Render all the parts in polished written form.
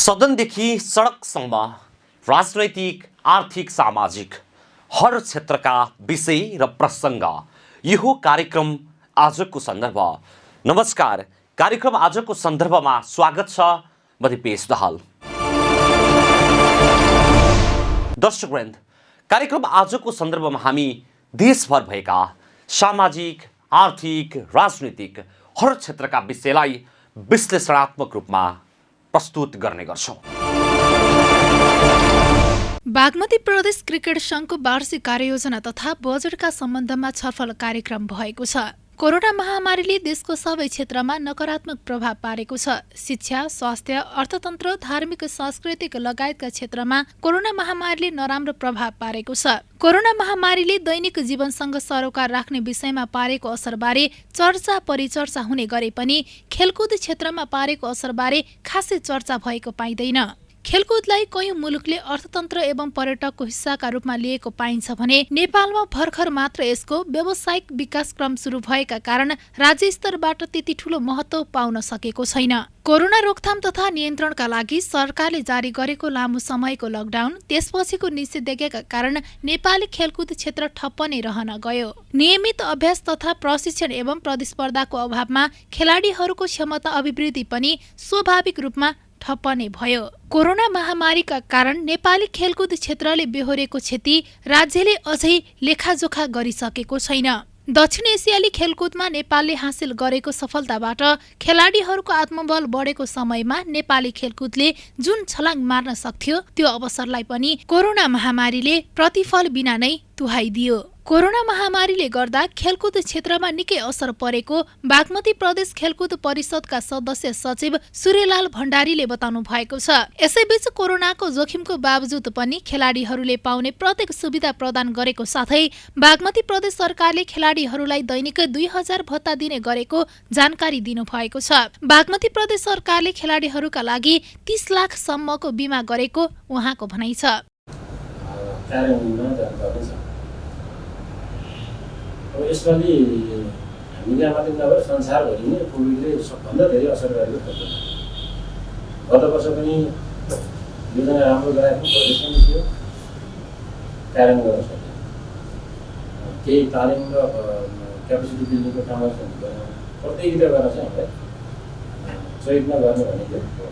सदनदेखि सडकसम्म राजनैतिक, आर्थिक, सामाजिक हर क्षेत्रका विषय र प्रसङ्ग यो कार्यक्रम आजको सन्दर्भ। नमस्कार, कार्यक्रम आजको सन्दर्भमा स्वागत छ। म दिपेश दाहाल। दर्शकवृन्द, कार्यक्रम आजको सन्दर्भमा हामी देशभर भएका सामाजिक, आर्थिक, राजनीतिक हर क्षेत्रका विषयलाई विश्लेषणात्मक रूपमा प्रस्तुत गर्ने गर्छौं। बागमती प्रदेश क्रिकेट संघको वार्षिक कार्ययोजना तथा बजेटका सम्बन्धमा छलफल कार्यक्रम भएको छ। कोरोना महामारीले देशको सबै क्षेत्रमा नकारात्मक प्रभाव पारेको छ। शिक्षा, स्वास्थ्य, अर्थतन्त्र, धार्मिक, सांस्कृतिक लगायतका क्षेत्रमा कोरोना महामारीले नराम्रो प्रभाव पारेको छ। कोरोना महामारीले दैनिक जीवनसँग सरोकार राख्ने विषयमा पारेको असरबारे चर्चा परिचर्चा हुने गरे पनि खेलकुद क्षेत्रमा पारेको असरबारे खासै चर्चा भएको पाइँदैन। खेलकुदलाई कयौं मुलुकले अर्थतन्त्र एवं पर्यटकको हिस्साका रूपमा लिएको पाइन्छ भने नेपालमा भर्खर मात्र यसको व्यावसायिक विकासक्रम सुरु भएका कारण राज्य स्तरबाट त्यति ठूलो महत्त्व पाउन सकेको छैन। कोरोना रोकथाम तथा नियन्त्रणका लागि सरकारले जारी गरेको लामो समयको लकडाउन, त्यसपछिको निषेधाज्ञाका कारण नेपाली खेलकुद क्षेत्र ठप्प नै रहन गयो। नियमित अभ्यास तथा प्रशिक्षण एवं प्रतिस्पर्धाको अभावमा खेलाडीहरूको क्षमता अभिवृद्धि पनि स्वाभाविक रूपमा ठप्प नै भयो। कोरोना महामारीका कारण नेपाली खेलकुद क्षेत्रले बेहोरेको क्षति राज्यले अझै लेखाजोखा गरिसकेको छैन। दक्षिण एसियाली खेलकुदमा नेपालले हासिल गरेको सफलताबाट खेलाडीहरूको आत्मबल बढेको समयमा नेपाली खेलकुदले जुन छलाङ मार्न सक्थ्यो त्यो अवसरलाई पनि कोरोना महामारीले प्रतिफल बिना नै तुहाइदियो। कोरोना महामारीले गर्दा खेलकुद क्षेत्रमा निकै असर परेको बागमती प्रदेश खेलकुद परिषदका सदस्य सचिव सूर्यलाल भण्डारीले बताउनु भएको छ। यसैबीच कोरोनाको जोखिमको बावजुद पनि खेलाडीहरूले पाउने प्रत्येक सुविधा प्रदान गरेको साथै बागमती प्रदेश सरकारले खेलाडीहरूलाई दैनिक 2000 भत्ता दिने गरेको जानकारी दिनुभएको छ। बागमती प्रदेश सरकारले खेलाडीहरूका लागि 30 लाख सम्मको बिमा गरेको उहाँको भनाइ छ। अब यसपालि हामीले मात्रै नभएर संसारभरि नै कोभिडले सबभन्दा धेरै असर गरेको थियो। गत वर्ष पनि योजना राम्रो गराएको प्रदेश पनि थियो, कार्यान्वयन गर्न सकियो। केही तालिम र क्यापेसिटी बिल्डिङको कामहरू प्रतियोगिता गर्न चाहिँ हामीलाई चैतमा गर्ने भनेको थियो।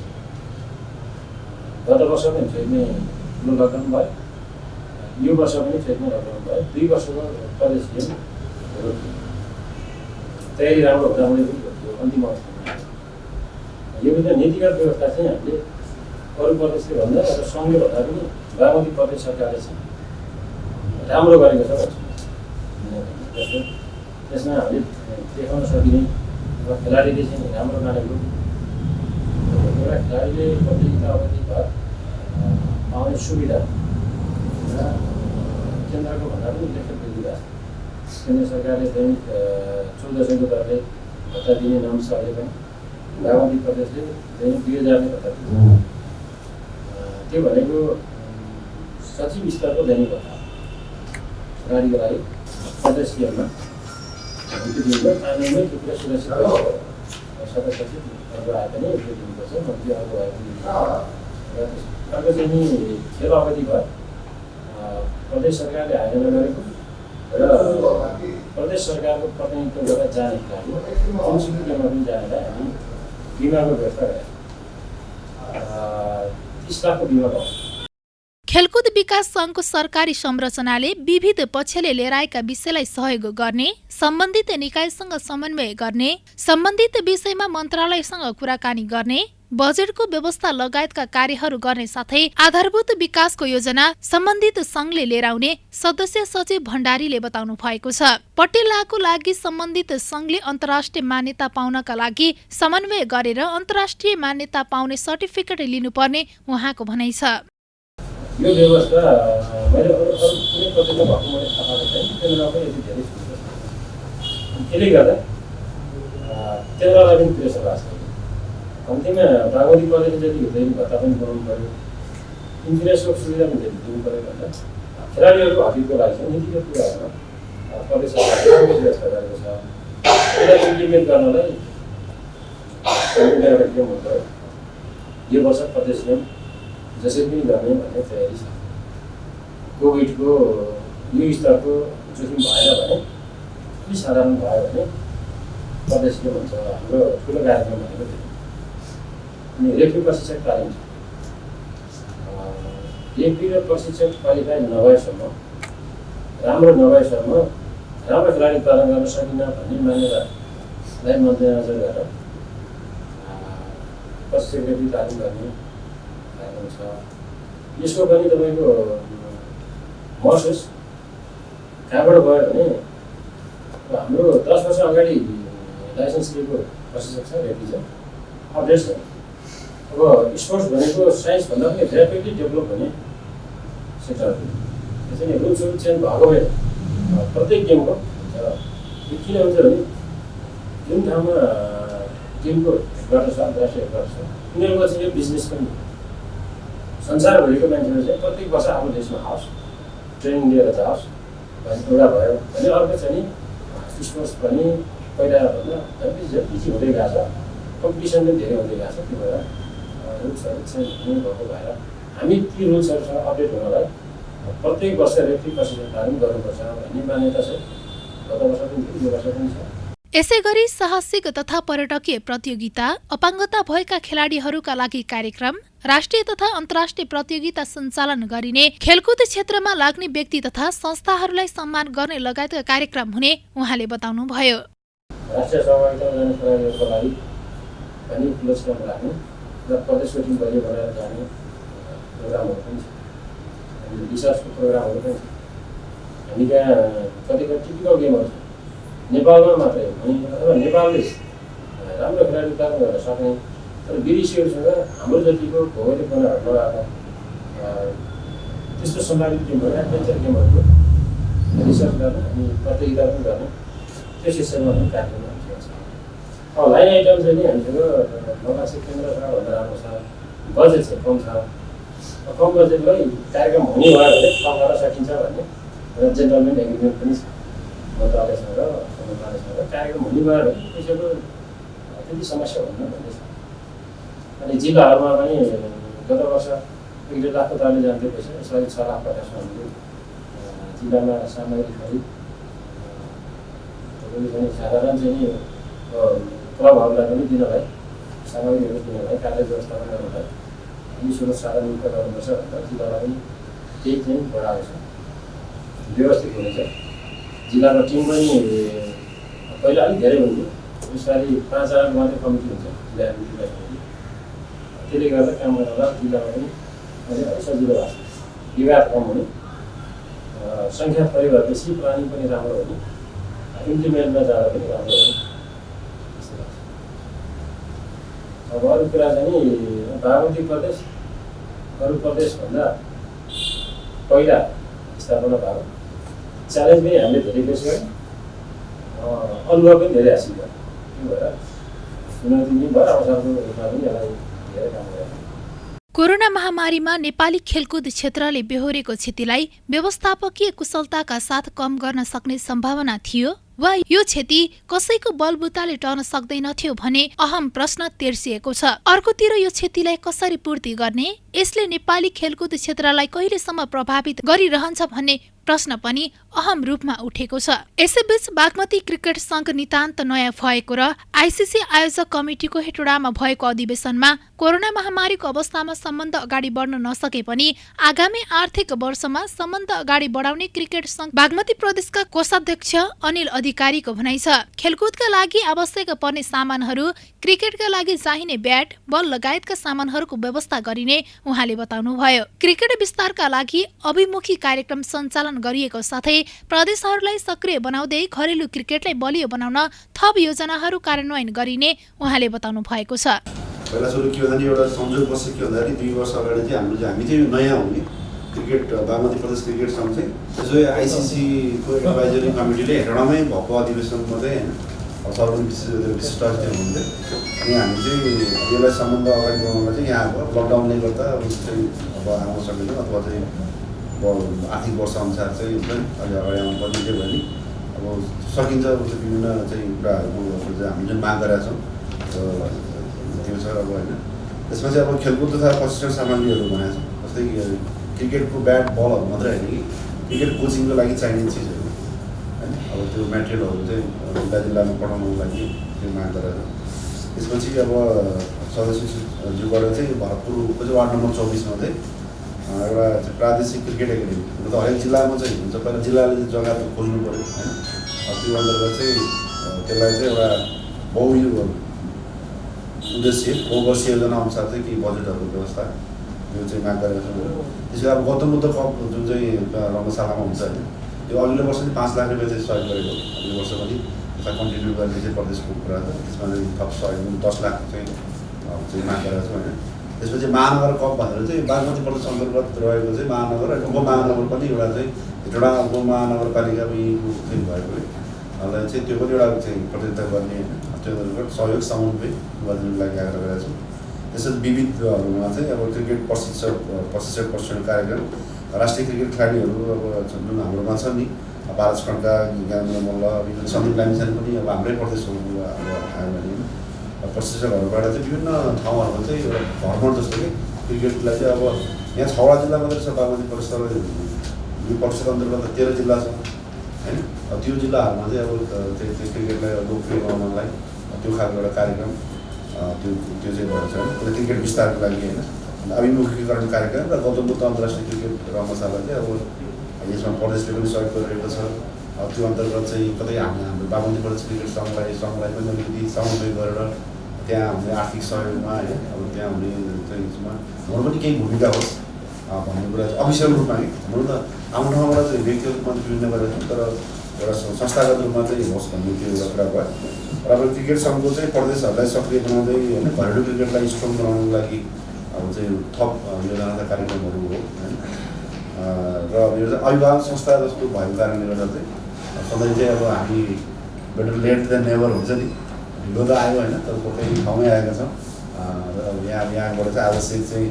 गत वर्ष पनि चैतमै ठुलो लकडाउन भयो, यो वर्ष पनि चैतमै लकडाउन भयो। 2 वर्षको प्रदेश तयारी राम्रो हुँदा हुँदै पनि अन्तिम अवस्थामा यो पनि नीतिगत व्यवस्था चाहिँ हामीले अरू प्रदेशले भन्दा र सङ्घले भन्दा पनि बागमती प्रदेश सरकारले चाहिँ राम्रो गरेको छ। त्यसमा हामीले देखाउन सकिने खेलाडीले चाहिँ राम्रो मानेको एउटा खेलाडीले प्रतियोगिता अवधिभर पाउने सुविधा केन्द्रको भन्दा पनि लेखक वृद्धि भएको छ। केन्द्र सरकारले दैनिक 1400 दरले भत्ता दिने नाम छ। अहिले पनि बागमती प्रदेशले दैनिक 2000 नै भत्ता दिन्छ। त्यो भनेको सचिव स्तरको दैनिक भत्ता खेलाडीको लागि सदस्यमा त्यो दिन्छ। कानुनमै त्यो कुरा सुरक्षित छ। सदस्य सचिव आए पनि त्यो दिनुपर्छ, मन्त्री अर्को आए पनि दिनुपर्छ। अर्को चाहिँ नि खेल अवधिभर प्रदेश सरकारले आयोजना गरेको र प्रदेश सरकारको प्रतिनिधित्व गरेर जाने खेलाडी जुनसुकै गेममा पनि जानेलाई हामी बिमाको व्यवस्था गरेका 30 लाखको बिमा पाउँछ। खेलकुद विकास संघको सरकारी संरचनाले विविध पक्षले लिएर आएका विषयलाई सहयोग गर्ने, सम्बन्धित निकायसँग समन्वय गर्ने, सम्बन्धित विषयमा मन्त्रालयसँग कुराकानी गर्ने, बजेटको व्यवस्था लगायतका कार्यहरू गर्ने साथै आधारभूत विकासको योजना सम्बन्धित संघले लिएर आउने सदस्य सचिव भण्डारीले बताउनु भएको छ। पटेलाको लागि सम्बन्धित संघले अन्तर्राष्ट्रिय मान्यता पाउनका लागि समन्वय गरेर अन्तर्राष्ट्रिय मान्यता पाउने सर्टिफिकेट लिनुपर्ने उहाँको भनाइ छ। यो व्यवस्था मैले अरू कुनै प्रदेशमा भएको मैले थाहा छैन। केन्द्रमा पनि यति धेरै सुविधा छ। त्यसले गर्दा केन्द्रलाई पनि प्रेसर लाग्छ। कम्तीमा बागमती प्रदेशले जति हुँदैन भत्ता पनि बनाउनु पऱ्यो, इन्सुरेन्सको सुविधा पनि दिनु पऱ्यो भनेर खेलाडीहरूको हकितको लागि चाहिँ नीतिगत कुराहरूमा प्रदेश सरकारले राम्रो व्यवस्था गरेको छ। त्यसलाई इम्प्लिमेन्ट गर्नलाई एउटा गेम हुनु पऱ्यो। यो वर्ष प्रदेशले जसरी पनि गर्ने भन्ने तयारी छ। कोभिडको यो स्तरको जोखिम भएन भने अलिक साधारण भयो भने प्रदेशले भन्छ हाम्रो ठुलो कार्यक्रम भनेको थियो। अनि रेफ्री प्रशिक्षक तालिम छ। रेफ्री र प्रशिक्षक क्वालिफाई नभएसम्म, राम्रो नभएसम्म राम्रो खेलाडी उत्पादन गर्न सकिन्न भन्ने मान्यतालाई मध्यनजर गरेर प्रशिक्षक रेफ्री तालिम गर्ने कार्यक्रम छ। यसको पनि तपाईँको महसुस कहाँबाट गयो भने हाम्रो 10 वर्ष अगाडि लाइसेन्स लिएको प्रशिक्षक छ, रेफ्री छ, अपडेट छ। अब स्पोर्ट्स भनेको साइन्सभन्दा पनि ऱ्यापिडली डेभलप हुने सेक्टर हो। त्यसैले रुल्सहरू चेन्ज भएको भए प्रत्येक गेमको यो किन हुन्छ भने जुन ठाउँमा गेमको हेडक्वार्टर छ, अन्तर्राष्ट्रिय हेडक्वार्टर छ, उनीहरूको चाहिँ यो बिजनेस पनि संसारभरिको मान्छेहरू चाहिँ प्रत्येक वर्ष आफ्नो देशमा आओस्, ट्रेनिङ लिएर जाओस् भन्ने एउटा भयो भने अर्को चाहिँ नि स्पोर्ट्स पनि पहिलाभन्दा पछि हुँदै गएको छ, कम्पिटिसन पनि धेरै हुँदै गएको छ। त्यो भएर रुल्सहरू चेन्ज हुने भएको भएर हामी ती रुल्सहरूसँग अपडेट हुनलाई प्रत्येक वर्ष रेफ्री प्रशिक्षण तालिम गर्नुपर्छ भन्ने मान्यता चाहिँ गत वर्ष पनि थियो, यो वर्ष पनि छ। यसैगरी साहसिक तथा पर्यटकीय प्रतियोगिता, अपाङ्गता भएका खेलाडीहरूका लागि कार्यक्रम, राष्ट्रिय तथा अन्तर्राष्ट्रिय प्रतियोगिता सञ्चालन गरिने, खेलकुद क्षेत्रमा लाग्ने व्यक्ति तथा संस्थाहरूलाई सम्मान गर्ने लगायतका कार्यक्रम हुने उहाँले बताउनुभयो। राष्ट्रिय सहभागिता जाने खेलाडीहरूको लागि पनि पुरस्कार राख्ने र प्रदेशको टिम बलियो बनाएर जाने प्रोग्रामहरू पनि छ। अनि रिसर्चको प्रोग्रामहरू पनि छ। हामी कहाँ कतिपय टिपिकल गेमहरू छ नेपालमा मात्रै हुने अथवा नेपालले राम्रो खेलाडी उत्पादन गर्न सक्ने तर विदेशीहरूसँग हाम्रो जतिको भौगोलिक बनाहरू लगाएर त्यस्तो सम्भावित गेमहरू, एडभेन्चर गेमहरूको रिसर्च गर्ने अनि प्रतियोगिता पनि गर्ने त्यो सिस्टममा पनि कार्यक्रम हामीसँग छ। अब लाइन आइटम चाहिँ नि हामीसँग नवासी केन्द्र छ भन्दा राम्रो छ, बजेट चाहिँ कम छ। कम बजेटलाई कार्यक्रम हुने भयो भने कम गर्न सकिन्छ भन्ने र जेन्टलमेन एग्रिमेन्ट पनि छ मन्त्रालयसँग र मन्त्रालयसँग। कार्यक्रम हुने भयो भने पैसाको त्यति समस्या हुन्न भन्ने छ। अनि जिल्लाहरूमा पनि गत वर्ष 1.5 लाख उतार्ने जान्थ्यो पैसा, यसलाई 6 लाख 50 हामीले जिल्लामा सामग्री खरिद साधारण चाहिँ नि क्लबहरूलाई पनि दिनलाई, सामग्रीहरू दिनलाई, कार्य व्यवस्थापन गर्नलाई यी स्रोत साधन मुक्त गर्नुपर्छ भनेर जिल्लालाई पनि केही चाहिँ बढाएको छ, व्यवस्थित हुनेछ। जिल्लाको टिम पनि पहिला अलिक धेरै हुन्थ्यो, यसपालि 5 जनाको मात्रै कमिटी हुन्छ जिल्ला कमिटी। त्यसले गर्दा काम गर्नलाई जिल्लामा पनि अलिक सजिलो भएको छ, विवाद कम हुने, सङ्ख्या थरी भएपछि प्लानिङ पनि राम्रो हुने, इम्प्लिमेन्टमा जाँदा पनि राम्रो हुने जस्तो लाग्छ। अब अरू कुरा चाहिँ नि बागमती प्रदेश अरू प्रदेशभन्दा पहिला स्थापना भएको च्यालेन्ज पनि हामीले धेरै फेस गऱ्यौँ, अनुभव पनि धेरै हासिल गऱ्यौँ। त्यो भएर चुनौती पनि भयो, अवसरको रूपमा पनि यसलाई धेरै काम गरेको। कोरोना महामारीमा नेपाली खेलकुद क्षेत्रले बेहोरेको क्षतिलाई व्यवस्थापकीय कुशलताका साथ कम गर्न सक्ने सम्भावना थियो वा यो क्षति कसैको बलबुताले टर्न सक्दैनथ्यो भने अहम प्रश्न तेर्सिएको छ। अर्कोतिर यो क्षतिलाई कसरी पूर्ति गर्ने, यसले नेपाली खेलकुद क्षेत्रलाई कहिलेसम्म प्रभावित गरिरहन्छ भन्ने प्रश्न पनि अहम रूपमा उठेको छ। यसैबीच बागमती क्रिकेट संघ नितान्त नयाँ भएको र आइसिसी आयोजक कमिटिको हेटौडामा भएको अधिवेशनमा कोरोना महामारीको अवस्थामा सम्बन्ध अगाडि बढ्न नसके पनि आगामी आर्थिक वर्षमा सम्बन्ध अगाडि बढाउने क्रिकेट संघ बागमती प्रदेशका कोषाध्यक्ष अनिल अधिकारीको भनाइ छ। खेलकुदका लागि आवश्यक पर्ने सामानहरू, क्रिकेटका लागि चाहिने ब्याट, बल लगायतका सामानहरूको व्यवस्था गरिने उहाँले बताउनुभयो। क्रिकेट विस्तारका लागि अभिमुखी कार्यक्रम सञ्चालन गरिएको साथै प्रदेशहरूलाई सक्रिय बनाउँदै घरेलु क्रिकेटलाई बलियो बनाउन थप योजनाहरू कार्यान्वयन गरिने उहाँले बताउनु भएको छ। पहिला सुरु के भन्दा एउटा संजोग बस्यो के भन्दाखेरि 2 वर्ष अगाडि चाहिँ हामी चाहिँ नयाँ हुने क्रिकेट बागमती प्रदेश क्रिकेट संघ चाहिँ त्यसो आइसिसी को एडभाइजरी कमिटीले हेटौडामै भएको अधिवेशनमा चाहिँ हैन सर्वोच्च विशिष्ट अतिथि हुनुहुन्थ्यो। अनि हामी चाहिँ यसलाई सम्बन्ध अगाडि बढाउनलाई चाहिँ यहाँ लकडाउनले गर्दा चाहिँ अब आउन सकेन अथवा चाहिँ आर्थिक वर्ष अनुसार चाहिँ हुन्छ नि अलि अगाडि आउनुपर्ने थियो भने अब सकिन्छ विभिन्न चाहिँ कुराहरू हामी जुन माग गरेका छौँ त्यो छ अब होइन। त्यसमा चाहिँ अब खेलकुद तथा प्रशिक्षण सामग्रीहरू भनेको छ, जस्तै क्रिकेटको ब्याट बलहरू मात्रै होइन कि क्रिकेट कोचिङको लागि चाहिने चिजहरू होइन, अब त्यो मेटेरियलहरू चाहिँ जिल्ला जिल्लामा पठाउनुको लागि त्यो माग गरेर त्यसपछि अब सदस्यज्यूबाट चाहिँ भरतपुरको चाहिँ वार्ड नम्बर 24 मा चाहिँ एउटा प्रादेशिक क्रिकेट एकाडेमी हुन त हरेक जिल्लामा चाहिँ हुन्छ, पहिला जिल्लाले जग्गा त खोज्नु पऱ्यो होइन, त्यो अन्तर्गत चाहिँ त्यसलाई चाहिँ एउटा बहुवर्षीय योजना अनुसार चाहिँ केही बजेटहरूको व्यवस्था यो चाहिँ माग गरेका छौँ। त्यसै अब गौतम बुद्ध कप जुन चाहिँ रङ्गशालामा हुन्छ होइन, यो अघिल्लो वर्ष चाहिँ 5 लाख रुपियाँ चाहिँ सहयोग गरेको, अघिल्लो वर्ष पनि त्यसलाई कन्टिन्यू गर्ने चाहिँ प्रदेशको कुरा छ, त्यसमा चाहिँ थप सहयोग 10 लाख चाहिँ माग गरेका छौँ होइन। त्यसपछि महानगर कप भनेर चाहिँ बागमती प्रदेश अन्तर्गत रहेको चाहिँ महानगर र उपमहानगर पनि एउटा चाहिँ हेटौँडा उपमहानगरपालिका चाहिँ भएकोले चाहिँ त्यो पनि एउटा चाहिँ प्रतियोगिता गर्ने होइन, त्यो अन्तर्गत सहयोग समन्वय गर्नको लागि आग्रह गरेका छौँ। त्यसपछि विविधहरूमा चाहिँ अब क्रिकेट प्रशिक्षण कार्यक्रम, राष्ट्रिय क्रिकेट खेलाडीहरू अब जुन हाम्रोमा छ नि भारत खण्डका ज्ञानेन्द्र मल्ल विभिन्न सन्दीप लामिछाने पनि अब हाम्रै प्रदेशको अब आयो भने प्रशिक्षकहरूबाट चाहिँ विभिन्न ठाउँहरूमा चाहिँ एउटा भ्रमण जस्तो कि क्रिकेटलाई चाहिँ अब यहाँ 6वटा जिल्ला मात्रै छ, बागमती प्रदेश यो प्रदेश अन्तर्गत 13 जिल्ला छ होइन, त्यो जिल्लाहरूमा चाहिँ अब त्यो क्रिकेटलाई लोकप्रिय बनाउनलाई त्यो खालको एउटा कार्यक्रम त्यो चाहिँ भएको छ होइन, क्रिकेट विस्तारको लागि होइन, अभिमुखीकरण कार्यक्रम र गौतम बुद्ध अन्तर्राष्ट्रिय क्रिकेट रङ्गशाला चाहिँ अब यसमा प्रदेशले पनि सहयोग गरिरहेको छ। त्यो अन्तर्गत चाहिँ कतै हाम्रो बागमती प्रदेश क्रिकेट सङ्घलाई पनि अलिकति समन्वय गरेर त्यहाँ हुने आर्थिक सहयोगमा होइन, अब त्यहाँ हुने चाहिँ यसमा हाम्रो पनि केही भूमिका होस् भन्ने कुरा चाहिँ अफिसियल रूपमा है, हाम्रो त आफ्नो ठाउँबाट चाहिँ व्यक्तिगत रूपमा विभिन्न गरेका छौँ, तर एउटा संस्थागत रूपमा चाहिँ होस् भन्ने त्यो एउटा कुरा भयो। र अब क्रिकेट सङ्घको चाहिँ प्रदेशहरूलाई सक्रिय बनाउँदै होइन, घरेलु क्रिकेटलाई स्ट्रङ बनाउनको लागि अब चाहिँ थप योजना कार्यक्रमहरू हो होइन। र यो चाहिँ अभिभावक संस्था जस्तो भएको कारणले गर्दा चाहिँ सधैँ चाहिँ अब हामी बेटर लेट देन नेभर हुन्छ नि, ढिलो त आयो होइन, तर कोही ठाउँमै आएका छौँ र यहाँबाट चाहिँ आवश्यक चाहिँ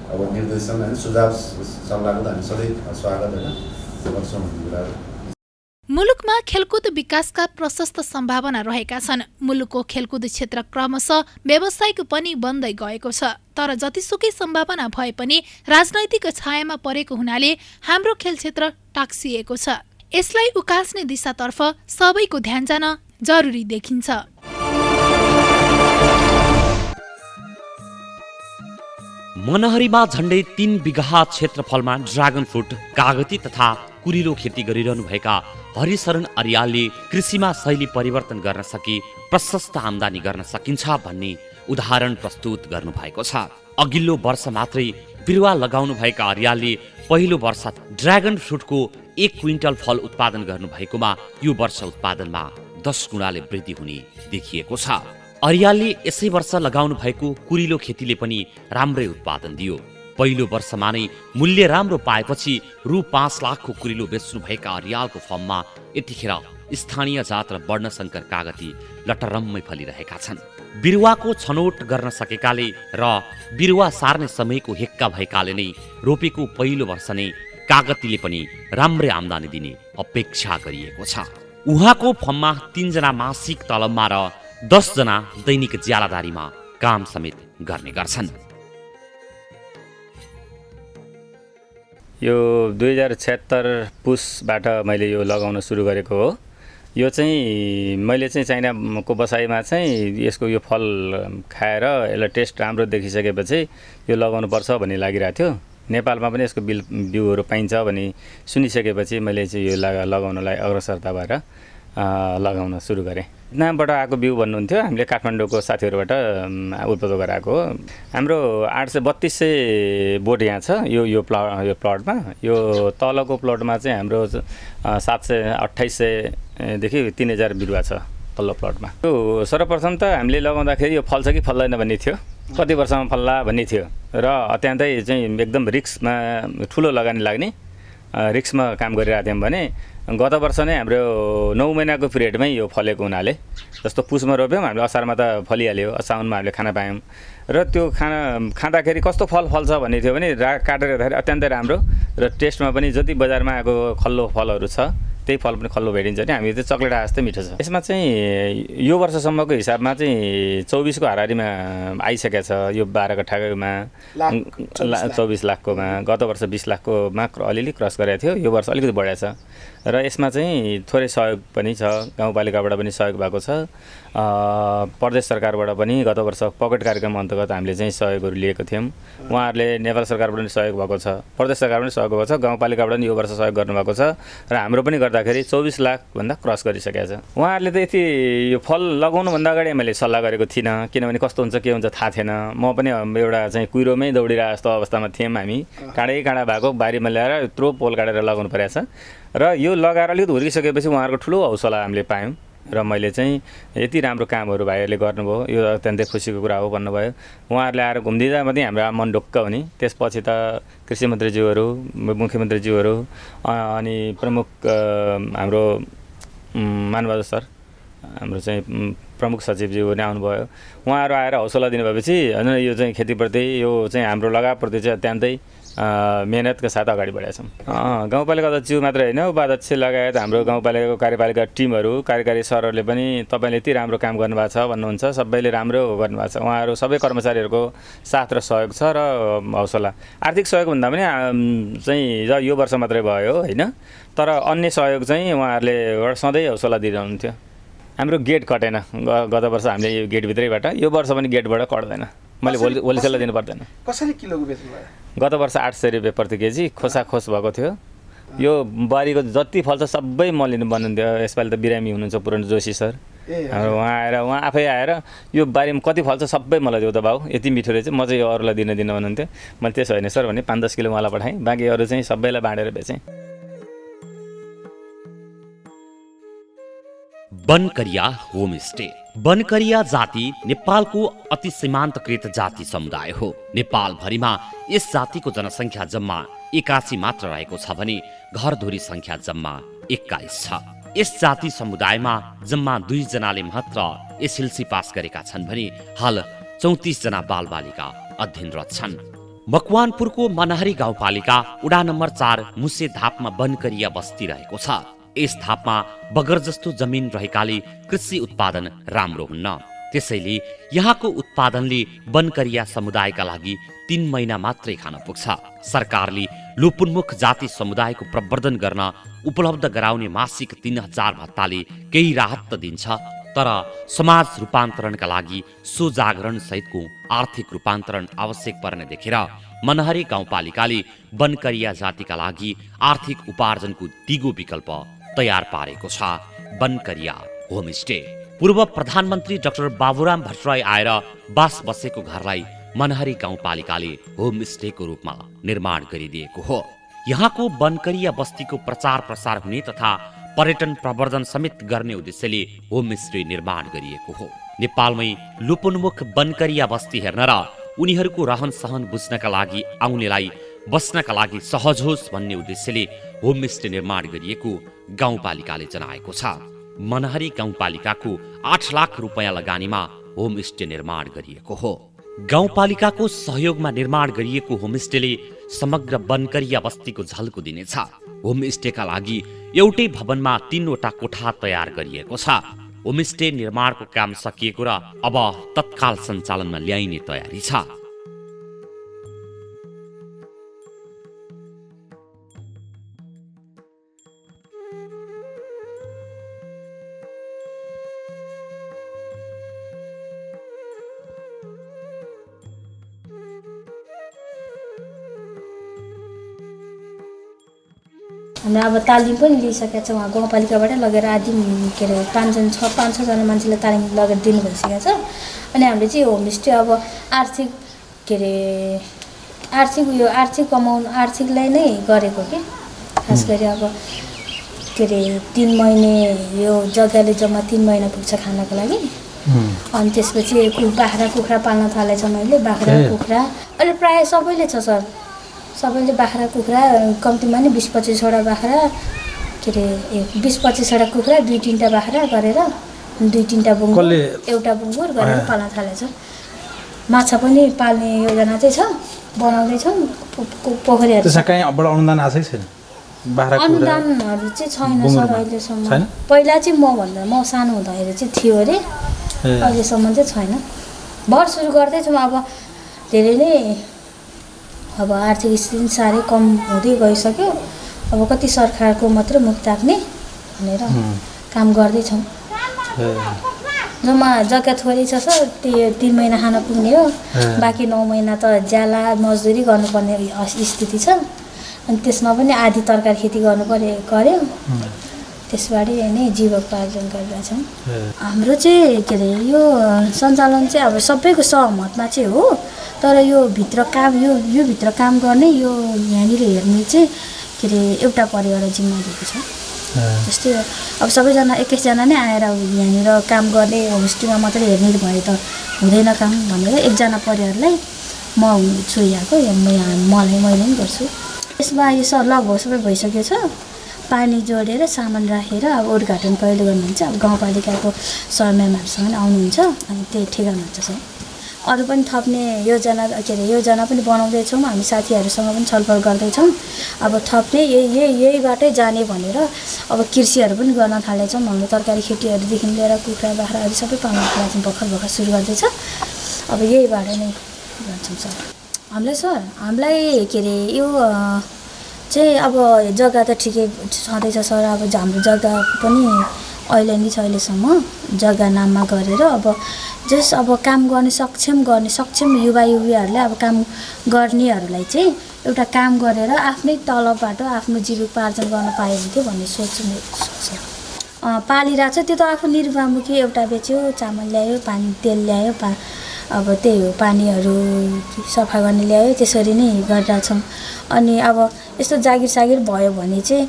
अब निर्देशन होइन सुझाव सल्लाहको त हामी सधैँ स्वागत होइन गर्छौँ भन्ने कुरा हो। मुलुकमा खेलकुद विकासका प्रशस्त सम्भावना रहेका छन्। मुलुकको खेलकुद क्षेत्र क्रमशः व्यावसायिक पनि बन्दै गएको छ, तर जतिसुकै सम्भावना भए पनि राजनैतिक छायामा परेको हुनाले हाम्रो खेल क्षेत्र टाक्सिएको छ। यसलाई उकास्ने दिशातर्फ सबैको ध्यान जान जरुरी देखिन्छ। मनहरीमा झण्डै 3 बिघा क्षेत्रफलमा ड्रागन फ्रुट, कागती तथा कुरिलो खेती गरिरहनुभएका हरिशरण अर्यालले कृषिमा शैली परिवर्तन गर्न सकी प्रशस्त आम्दानी गर्न सकिन्छ भन्ने उदाहरण प्रस्तुत गर्नुभएको छ। अघिल्लो वर्ष मात्रै बिरुवा लगाउनुभएका अर्यालले पहिलो वर्ष ड्रागन फ्रुटको 1 क्विन्टल फल उत्पादन गर्नुभएकोमा यो वर्ष उत्पादनमा 10 गुणाले वृद्धि हुने देखिएको छ। अर्यालले यसै वर्ष लगाउनु भएको कुरिलो खेतीले पनि राम्रै उत्पादन दियो। पहिलो वर्षमा नै मूल्य राम्रो पाएपछि रु 5 लाखको कुरिलो बेच्नुभएका अर्यालको फर्ममा यतिखेर स्थानीय जात र वर्णशङ्कर कागती लटरम्मै फलिरहेका छन्। बिरुवाको छनौट गर्न सकेकाले र बिरुवा सार्ने समयको हेक्का भएकाले नै रोपेको पहिलो वर्ष नै कागतीले पनि राम्रै आम्दानी दिने अपेक्षा गरिएको छ। उहाँको फर्ममा 3 जना मासिक तलबमा र 10 जना दैनिक ज्यालादारीमा काम समेत गर्ने गर्छन्। यो 2076 पुसबाट मैले यो लगाउन सुरु गरेको हो। यो चाहिँ मैले चाहिँ चाइनाको बसाइमा चाहिँ यसको यो फल खाएर यसलाई टेस्ट राम्रो देखिसकेपछि यो लगाउनुपर्छ भन्ने लागिरहेको थियो। नेपालमा पनि यसको बिउहरू पाइन्छ भन्ने सुनिसकेपछि मैले चाहिँ यो लगाउनलाई अग्रसरता भएर लगाउन सुरु गरेँ। नामबाट आएको बिउ भन्नुहुन्थ्यो, हामीले काठमाडौँको साथीहरूबाट उत्पत्ति गराएको हो। हाम्रो 832 बोट यहाँ छ यो प्लटमा। यो तलको प्लटमा चाहिँ हाम्रो 728 देखि 3000 बिरुवा छ तल्लो प्लटमा। यो सर्वप्रथम त हामीले लगाउँदाखेरि यो फल्छ कि फल्दैन भन्ने थियो, कति वर्षमा फल्ला भन्ने थियो र अत्यन्तै चाहिँ एकदम रिस्कमा ठुलो लगानी लाग्ने रिस्कमा काम गरिरहेको थियौँ भने गत वर्ष नै हाम्रो 9 महिनाको पिरियडमै यो फलेको हुनाले जस्तो पुसमा रोप्यौँ हामीले असारमा त फलिहाल्यो, साउनमा हामीले खान पायौँ र त्यो खाँदाखेरि कस्तो फल फल्छ भन्ने थियो भने काटेर हेर्दाखेरि अत्यन्तै राम्रो र टेस्टमा पनि जति बजारमा आएको खल्लो फलहरू छ त्यही फल पनि खल्लो भेटिन्छ नि हामी चाहिँ चक्लेट जस्तै मिठो छ। यसमा चाहिँ यो वर्षसम्मको हिसाबमा चाहिँ 24 को हाराहारीमा आइसकेको छ। यो 12 कट्ठामा 24 लाखकोमा, गत वर्ष 20 लाखकोमा अलिअलि क्रस गरेको थियो, यो वर्ष अलिकति बढाएको छ र यसमा चाहिँ थोरै सहयोग पनि छ, गाउँपालिकाबाट पनि सहयोग भएको छ, प्रदेश सरकारबाट पनि गत वर्ष पकेट कार्यक्रम अन्तर्गत हामीले चाहिँ सहयोगहरू लिएको थियौँ। उहाँहरूले नेपाल सरकारबाट पनि सहयोग भएको छ, प्रदेश सरकार पनि सहयोग भएको छ, गाउँपालिकाबाट पनि यो वर्ष सहयोग गर्नुभएको छ र हाम्रो पनि गर्दाखेरि 24 लाखभन्दा क्रस गरिसकेको छ। उहाँहरूले त यति यो फल लगाउनुभन्दा अगाडि मैले सल्लाह गरेको थिइनँ, किनभने कस्तो हुन्छ के हुन्छ थाहा थिएन। म पनि एउटा चाहिँ कुहिरोमै दौडिरहेको जस्तो अवस्थामा थियौँ हामी, काँडै भएको बारीमा ल्याएर यत्रो पोल काटेर लगाउनु परेको छ र यो लगाएर अलिकति हुर्किसकेपछि उहाँहरूको ठुलो हौसला हामीले पायौँ र मैले चाहिँ यति राम्रो कामहरू भाइहरूले गर्नुभयो, यो अत्यन्तै खुसीको कुरा हो भन्नुभयो। उहाँहरूले आएर घुमिदिँदा मात्रै हाम्रो मन ढुक्क हुने। त्यसपछि त कृषि मन्त्रीज्यूहरू, मुख्यमन्त्रीज्यूहरू अनि प्रमुख हाम्रो मानबहादुर सर, हाम्रो चाहिँ प्रमुख सचिवज्यू पनि आउनुभयो। उहाँहरू आएर हौसला दिनुभएपछि होइन यो चाहिँ खेतीप्रति, यो चाहिँ हाम्रो लगावप्रति चाहिँ अत्यन्तै मेहनतका साथ अगाडि बढेका छौँ। गाउँपालिका अध्यक्ष मात्रै होइन, उपाध्यक्ष लगायत हाम्रो गाउँपालिकाको कार्यपालिका टिमहरू, कार्यकारी सरहरूले पनि तपाईँले यति राम्रो काम गर्नुभएको छ भन्नुहुन्छ, सबैले राम्रो गर्नुभएको छ। उहाँहरू सबै कर्मचारीहरूको साथ र सहयोग छ र हौसला। आर्थिक सहयोग भन्दा पनि चाहिँ यो वर्ष मात्रै भयो होइन, तर अन्य सहयोग चाहिँ उहाँहरूले सधैँ हौसला दिइरहनुहुन्थ्यो। हाम्रो गेट कटेन गत वर्ष हामीले यो गेटभित्रैबाट, यो वर्ष पनि गेटबाट कट्दैन। मैले होलसेललाई दिनु पर्दैन। कसरी किलोको बेच्नु भयो? गत वर्ष 800 रुपियाँ प्रति केजी खोसाखोस भएको थियो। यो बारीको जति फल्छ सबै म लिनु भन्नुहुन्थ्यो। यसपालि त बिरामी हुनुहुन्छ पुरानो जोशी सर, हाम्रो उहाँ आफै आएर यो बारीमा कति फल्छ सबै मलाई देऊ त बाउ, यति मिठो रहेछ, म चाहिँ यो अरूलाई दिन भन्नुहुन्थ्यो। मैले त्यसो होइन सर भने 5-10 किलो मलाई पठाएँ, बाँकी अरू चाहिँ सबैलाई बाँडेर बेचेँ। बनकरिया होमस्टे। बनकरिया जाति नेपालको अति सीमान्तकृत जाति समुदाय हो। नेपालभरिमा यस जातिको जनसङ्ख्या जम्मा 81 मात्र रहेको छ भने घरधुरी सङ्ख्या जम्मा 21 छ। यस जाति समुदायमा जम्मा 2 जनाले मात्र एसएलसी पास गरेका छन् भने हाल 34 जना बालबालिका अध्ययनरत छन्। मकवानपुरको मनहरी गाउँपालिका वडा नम्बर 4 मुसे धापमा बनकरिया बस्ती रहेको छ। यस धापमा बगर जस्तो जमिन रहेकाले कृषि उत्पादन राम्रो हुन्न। त्यसैले यहाँको उत्पादनले बनकरिया समुदायका लागि 3 महिना मात्रै खान पुग्छ। सरकारले लोपोन्मुख जाति समुदायको प्रवर्धन गर्न उपलब्ध गराउने मासिक 3000 भत्ताले केही राहत त दिन्छ, तर समाज रूपान्तरणका लागि सुजागरण सहितको आर्थिक रूपान्तरण आवश्यक पर्ने देखेर मनहरी गाउँपालिकाले बनकरिया जातिका लागि आर्थिक उपार्जनको दिगो विकल्प तयार पारेको छ। बनकरिया होमस्टे। पूर्व प्रधानमन्त्री डाक्टर बाबुराम भट्टराई आएर बास बसेको घरलाई मनहरी गाउँपालिकाले होमस्टेको रूपमा निर्माण गरिदिएको हो। यहाँको बनकरिया बस्तीको प्रचार प्रसार हुने तथा पर्यटन प्रवर्धन समेत गर्ने उद्देश्यले होमस्टे निर्माण गरिएको हो। नेपालमै लोपोन्मुख बनकरिया बस्ती हेर्न र उनीहरूको रहन सहन बुझ्नका लागि आउनेलाई बस्नका लागि सहज होस् भन्ने उद्देश्यले होमस्टे निर्माण गरिएको गाउँपालिकाले जनाएको छ। मनहरी गाउँपालिकाको 8 लाख रुपैयाँ लगानीमा होमस्टे निर्माण गरिएको हो। गाउँपालिकाको सहयोगमा निर्माण गरिएको होमस्टेले समग्र बनकरिया बस्तीको झल्को दिनेछ। होमस्टेका लागि एउटै भवनमा 3 वटा कोठा तयार गरिएको छ। होमस्टे निर्माणको काम सकिएको र अब तत्काल सञ्चालनमा ल्याइने तयारी छ। हामीले अब तालिम पनि लिइसकेका छौँ। उहाँ गाउँपालिकाबाटै लगेर आदि के अरे 5-6 जना मान्छेलाई तालिम लगेर दिनु भइसकेको छ। अनि हामीले चाहिँ होमस्टे अब आर्थिक के अरे आर्थिक कमाउनु आर्थिकलाई नै गरेको कि खास गरी अब के अरे 3 महिने यो जग्गाले जम्मा 3 महिना पुग्छ खानको लागि। अनि त्यसपछि बाख्रा कुखुरा पाल्न थालेछ मैले। बाख्रा कुखुरा अहिले प्रायः सबैले छ सर, सबैले बाख्रा कुखुरा कम्तीमा नि 20-25 वटा बाख्रा के अरे 20-25 वटा कुखुरा 2-3टा बाख्रा गरेर 2-3टा बुङ्गुर एउटा बुङ्गुर गरेर पाल्न थालेछ। माछा पनि पाल्ने योजना चाहिँ छ, बनाउँदैछौँ पोखरीहरू। त्यसमा कहीँ बढ अनुदान आएकै छैन बाख्रा कुखुरा अनुदानहरू चाहिँ छैन बुङ्गुरमा सर अहिलेसम्म। छैन? पहिला चाहिँ म सानो हुँदाखेरि चाहिँ थियो अरे, अहिलेसम्म चाहिँ छैन। भर सुरु गर्दैछौँ, अब धेरै नै अब आर्थिक स्थिति साह्रै कम हुँदै गइसक्यो। अब कति सरकारको मात्रै मुख ताक्ने भनेर काम गर्दैछौँ। जम्मा जग्गा थोरै छ सर, त्यो 3 महिना खान पुग्ने हो, बाँकी 9 महिना त ज्याला मजदुरी गर्नुपर्ने स्थिति छ। अनि त्यसमा पनि आधी तरकारी खेती गर्यो, त्यसबाट नै जीवकोपार्जन गरिरहेछौँ। हाम्रो चाहिँ के अरे यो सञ्चालन चाहिँ अब सबैको सहमतमा चाहिँ हो, तर यो भित्र काम गर्ने यो यहाँनिर हेर्ने चाहिँ के अरे एउटा परिवारलाई जिम्मा दिएको छ। जस्तै अब सबैजना 21जना नै आएर यहाँनिर काम गर्ने होमस्टेमा मात्रै हेर्ने भए त हुँदैन काम भनेर एकजना परिवारलाई म छु यहाँको, मैले पनि गर्छु। यसमा यो लगभग सबै भइसकेको छ। पानी जोडेर सामान राखेर अब उद्घाटन कहिले गर्नुहुन्छ, अब गाउँपालिकाको सर म्यामहरूसँग आउनुहुन्छ, अनि त्यही ठिक गर्नुहुन्छ सर। अरू पनि थप्ने योजना पनि बनाउँदैछौँ, हामी साथीहरूसँग पनि छलफल गर्दैछौँ। अब थप्ने यही बाटै जाने भनेर अब कृषिहरू पनि गर्न थालेछौँ। हाम्रो तरकारी खेतीहरूदेखि लिएर कुखुरा बाख्राहरू सबै पाल्न थालेछौँ, भर्खर सुरु गर्दैछ। अब यही बाटो नै जान्छौँ सर। हामीलाई के अरे यो चाहिँ अब जग्गा त ठिकै छँदैछ सर। अब हाम्रो जग्गा पनि अहिलेसम्म जग्गा नाममा गरेर अब काम गर्ने सक्षम युवाहरूले अब काम गर्नेहरूलाई चाहिँ एउटा काम गरेर आफ्नै तलबबाट आफ्नो जीविकोपार्जन गर्न पायो भने थियो भन्ने सोच पालिरहेको छ। त्यो त आफू निर्वाहमुखी, एउटा बेच्यो, चामल ल्यायो, तेल ल्यायो, अब त्यही हो, पानीहरू सफा गर्ने ल्यायो, त्यसरी नै गरिरहेछौँ। अनि अब यस्तो जागिर भयो भने चाहिँ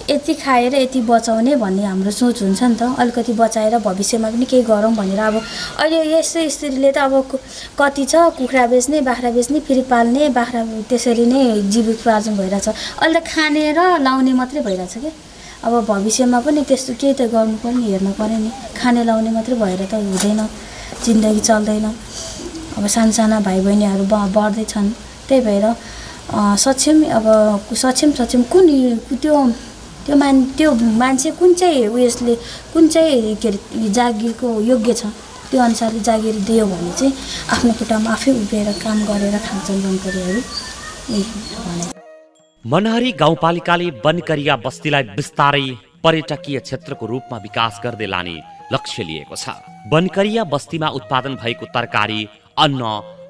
यति खाएर यति बचाउने भन्ने हाम्रो सोच हुन्छ नि त। अलिकति बचाएर भविष्यमा पनि केही गरौँ भनेर। अब अहिले यस्तो स्थितिले त अब कति छ, कुखुरा बेच्ने, बाख्रा बेच्ने, फेरि पाल्ने, बाख्रा त्यसरी नै जीविकोपार्जन भइरहेछ। अहिले त खाने र लाउने मात्रै भइरहेछ क्या। अब भविष्यमा पनि त्यस्तो केही त गर्नुपर्ने, हेर्नु पऱ्यो नि। खाने लाउने मात्रै भएर त हुँदैन, जिन्दगी चल्दैन। अब साना भाइ बहिनीहरू बढ्दैछन्, त्यही भएर सक्षम कुन त्यो मान्छे कुन चाहिँ के अरे जागिरको योग्य छ, त्यो अनुसारले जागिर दियो भने चाहिँ आफ्नो खुट्टामा आफै उभिएर काम गरेर खान्छन् बनकरीहरू। मनहरी गाउँपालिकाले बनकरिया बस्तीलाई बिस्तारै पर्यटकीय क्षेत्रको रूपमा विकास गर्दै लाने लक्ष्य लिएको छ। बनकरिया बस्तीमा उत्पादन भएको तरकारी, अन्न,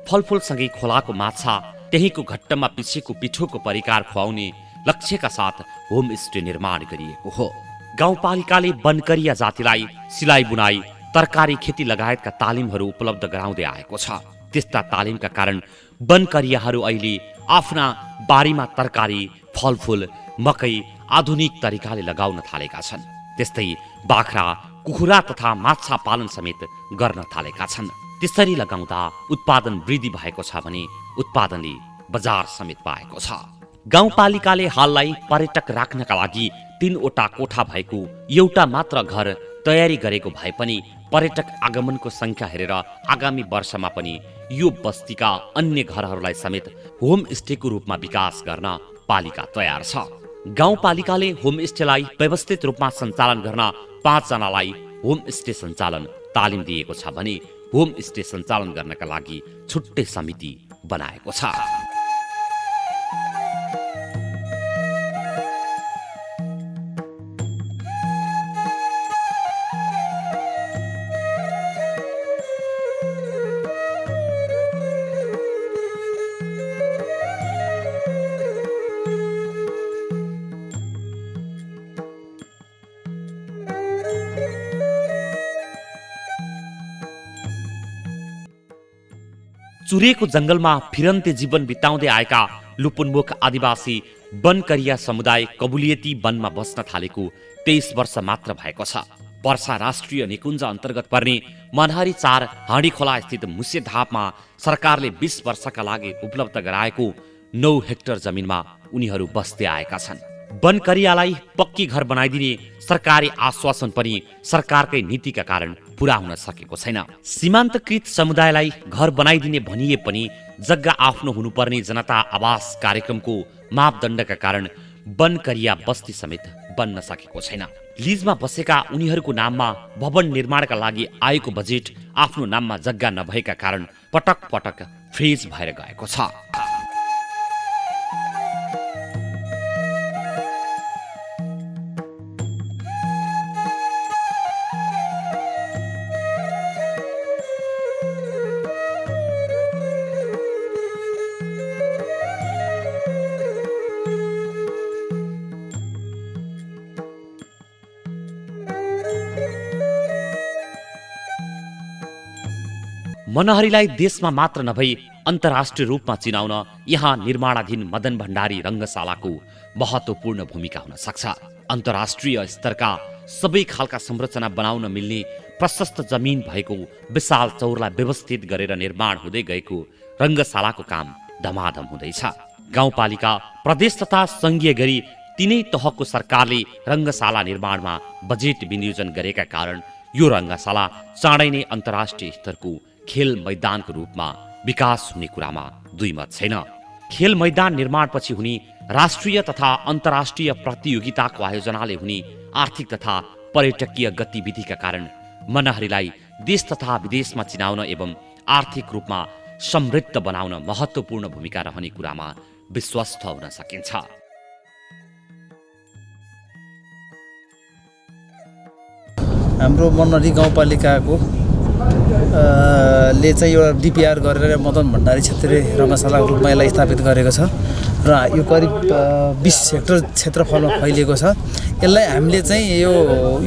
फलफुलसँगै खोलाको माछा, त्यहीँको घट्टमा पिसेको पिठोको परिकार खुवाउने लक्ष्यका साथ होमस्टे निर्माण गरिएको हो। गाउँपालिकाले बनकरिया जातिलाई सिलाइ बुनाइ, तरकारी खेती लगायतका तालिमहरू उपलब्ध गराउँदै आएको छ। त्यस्ता तालिमका कारण बनकरियाहरू अहिले आफ्ना बारीमा तरकारी, फलफुल, मकै आधुनिक तरिकाले लगाउन थालेका छन्। त्यस्तै बाख्रा, कुखुरा तथा माछा पालन समेत गर्न थालेका छन्। त्यसरी लगाउँदा उत्पादन वृद्धि भएको छ भने उत्पादनले बजार समेत पाएको छ। गाउँपालिकाले हाललाई पर्यटक राख्नका लागि 3वटा कोठा भएको एउटा मात्र घर तयारी गरेको भए पनि पर्यटक आगमनको संख्या हेरेर आगामी वर्षमा पनि यो बस्तीका अन्य घरहरूलाई समेत होमस्टेको रूपमा विकास गर्न पालिका तयार छ। गाउँपालिकाले होमस्टेलाई व्यवस्थित रूपमा सञ्चालन गर्न 5 जनालाई होमस्टे सञ्चालन तालिम दिएको छ भने होमस्टे सञ्चालन गर्नका लागि छुट्टै समिति बनाएको छ। चुरेको जंगलमा फिरन्ते जीवन बिताउँदै आएका लुपुनमुख आदिवासी बनकरिया समुदाय कबुलियती वनमा बस्न थालेको 23 वर्ष मात्र भएको छ। पर्सा राष्ट्रिय निकुञ्ज अन्तर्गत पर्ने मनहरी 4 हाँडीखोला स्थित मुसेधापमा सरकारले 20 वर्षका लागि उपलब्ध गराएको 9 हेक्टर जमिनमा उनीहरू बस्दै आएका छन्। बनकरियालाई पक्की घर बनाइदिने सरकारी आश्वासन पनि सरकारकै नीतिका कारण पूरा हुन सकेको छैन। सीमान्तकृत समुदायलाई घर बनाइदिने भनिए पनि जग्गा आफ्नो हुनुपर्ने जनता आवास कार्यक्रमको मापदण्डका कारण बनकरिया बस्ती समेत बन्न सकेको छैन। लिजमा बसेका उनीहरूको नाममा भवन निर्माणका लागि आएको बजेट आफ्नो नाममा जग्गा नभएका कारण पटक पटक फ्रिज भएर गएको छ। मनहरीलाई देशमा मात्र नभई अन्तर्राष्ट्रिय रूपमा चिनाउन यहाँ निर्माणाधीन मदन भण्डारी रङ्गशालाको महत्त्वपूर्ण भूमिका हुन सक्छ। अन्तर्राष्ट्रिय स्तरका सबै खालका संरचना बनाउन मिल्ने प्रशस्त जमिन भएको विशाल चौरलाई व्यवस्थित गरेर निर्माण हुँदै गएको रङ्गशालाको काम धमाधम हुँदैछ। गाउँपालिका, प्रदेश तथा संघीय गरी तीनै तहको सरकारले रङ्गशाला निर्माणमा बजेट विनियोजन गरेका कारण यो रङ्गशाला चाँडै नै अन्तर्राष्ट्रिय स्तरको खेल मैदानको रूपमा विकास हुने कुरामा दुई मत छैन। खेल मैदान निर्माणपछि हुने राष्ट्रिय तथा अन्तर्राष्ट्रिय प्रतियोगिताको आयोजनाले हुने आर्थिक तथा पर्यटकीय गतिविधिका कारण मनहरीलाई देश तथा विदेशमा चिनाउन एवं आर्थिक रूपमा समृद्ध बनाउन महत्त्वपूर्ण भूमिका रहने कुरामा विश्वस्त हुन सकिन्छ। हाम्रो मनहरी गाउँपालिकाको ले चाहिँ एउटा डिपिआर गरेर मदन भण्डारी क्षेत्रीय रङ्गशालाको रूपमा यसलाई स्थापित गरेको छ र यो करिब 20 हेक्टर क्षेत्रफलमा फैलिएको छ। यसलाई हामीले चाहिँ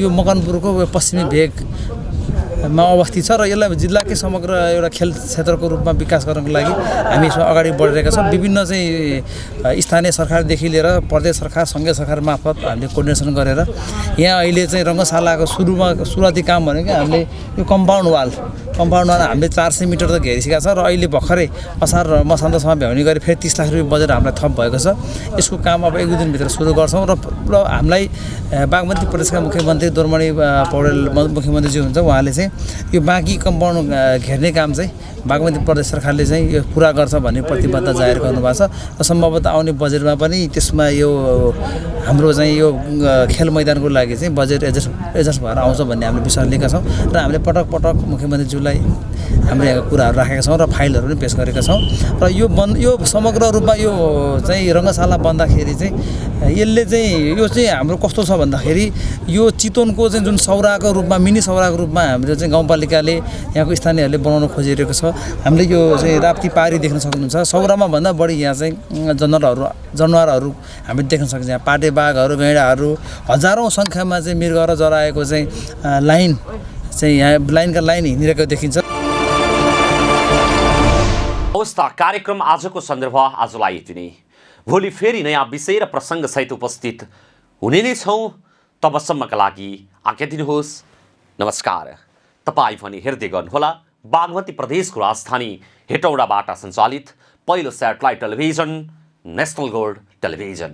यो मकनपुरको पश्चिमी भेगमा अवस्थित छ र यसलाई जिल्लाकै समग्र एउटा खेल क्षेत्रको रूपमा विकास गर्नको लागि हामी यसमा अगाडि बढिरहेका छौँ। विभिन्न चाहिँ स्थानीय सरकारदेखि लिएर प्रदेश सरकार, सङ्घीय सरकार मार्फत हामीले कोर्डिनेसन गरेर यहाँ अहिले चाहिँ रङ्गशालाको सुरुवाती काम भनेको हामीले यो कम्पाउन्ड वाल हामीले 400 मिटर त घेरिसकेका छ र अहिले भर्खरै असार मसान्तसम्म भ्याउने गरी फेरि 30 लाख रुपियाँ बजेट हामीलाई थप भएको छ। यसको काम अब 1-2 दिनभित्र सुरु गर्छौँ र हामीलाई बागमती प्रदेशका मुख्यमन्त्री दोर्मणी पौडेल मुख्यमन्त्रीजी हुन्छ, उहाँले चाहिँ यो बाँकी कम्पाउन्ड घेर्ने काम चाहिँ बागमती प्रदेश सरकारले चाहिँ यो पुरा गर्छ भन्ने प्रतिबद्धता जाहेर गर्नुभएको छ र सम्भवतः आउने बजेटमा पनि त्यसमा यो हाम्रो चाहिँ यो खेल मैदानको लागि चाहिँ बजेट एडजस्ट भएर आउँछ भन्ने हामीले विश्वास लिएका छौँ र हामीले पटक पटक मुख्यमन्त्रीज्यूलाई हामीले यहाँ कुराहरू राखेका छौँ र फाइलहरू पनि पेश गरेका छौँ र यो समग्र रूपमा यो चाहिँ रङ्गशाला बन्दाखेरि चाहिँ यसले चाहिँ यो चाहिँ हाम्रो कस्तो छ भन्दाखेरि यो चितवनको चाहिँ जुन सौराको रूपमा मिनी सौराको रूपमा हामीले चाहिँ गाउँपालिकाले यहाँको स्थानीयहरूले बनाउन खोजिरहेको छ। हामीले यो चाहिँ राप्ती पारी देख्न सक्नुहुन्छ। सौरामा भन्दा बढी यहाँ चाहिँ जनावरहरू हामीले देख्न सक्छौँ। यहाँ पाटे बाघहरू, गैँडाहरू, हजारौँ सङ्ख्यामा चाहिँ मृग र जराएको चाहिँ लाइन चाहिँ यहाँ लाइनका लाइन हिँडिरहेको देखिन्छ। अवस्था कार्यक्रम आजको सन्दर्भ आजलाई यति नै। भोलि फेरि नयाँ विषय र प्रसङ्गसहित उपस्थित हुने नै छौँ। तबसम्मका लागि आज्ञा दिनुहोस्। नमस्कार। तपाईँ पनि हेर्दै गर्नुहोला बागमती प्रदेशको राजधानी हेटौडाबाट सञ्चालित पहिलो satellite television national gold television.